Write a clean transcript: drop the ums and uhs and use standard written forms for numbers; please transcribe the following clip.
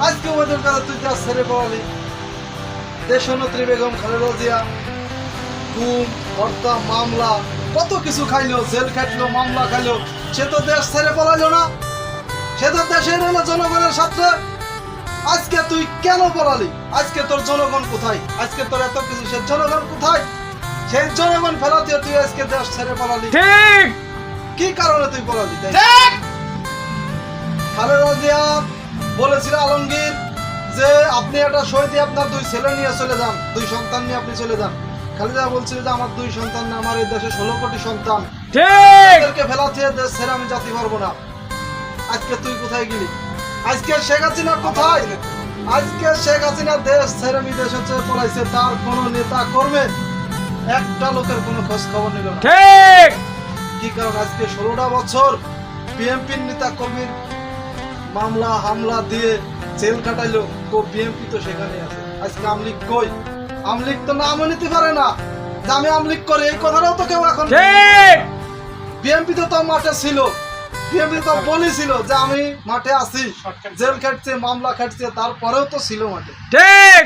আজকে ওদের কাছে তুই যা ছেড়ে পড়ালি। দেশনেত্রী বেগম খালেদা জিয়া গুম, হত্যা, মামলা কত কিছু খাইলো, জেল খাটলো, মামলা খাইলো, সে তো দেশ ছেড়ে পড়াইলো না। সে তো দেশের হলো জনগণের সাথে। আজকে তুই কেন পড়ালি? আজকে তোর জনগণ কোথায়? আজকে তোর এত কিছু, সে জনগণ কোথায়? সেই জনগণ ফেরাতে তুই আজকে দেশ ছেড়ে পড়ালি। ঠিক কি কারণে তুই পড়ালি? ঠিক খালেদা জিয়া বলেছিল আলমগীর যে আপনি একটা সই দিয়ে আপনার 2 ছেলে নিয়ে চলে যান, 2 সন্তান নিয়ে আপনি চলে যান। খালেদা বলছিল যে আমার 2 সন্তান না, আমার এই দেশে 16 কোটি সন্তান, ঠিক তাদেরকে ফেলাতে দেশ ছেড়ে আমি জাতি পারবো না। আজকে তুই কোথায় গেলি? আজকে শেখ হাসিনা কোথায়? আজকে শেখ হাসিনা দেশ ছেড়ে বিদেশে চলে পড়াইছে, তার কোনো নেতা কর্মে একটা লোকের কোনো খোঁজ খবর নিল না। ঠিক কি কারণ? আজকে 16টা বছর বিএনপির নেতা কর্মীর মামলা হামলা দিয়ে জেল কাটাইলো, বিএনপি তো সেখানে আছে। আজকে আমলিগ কই? আমলিগ তো নামও নিতে পারে না যে আমি আমলিগ করি, এই কথাটাও তো কেউ এখন। ঠিক বিএনপি তো মাঠে ছিল, বিএনপি তো বলেছিল যে আমি মাঠে আছি, জেল খাটছে, মামলা খাটছে, তারপরেও তো ছিল মাঠে। ঠিক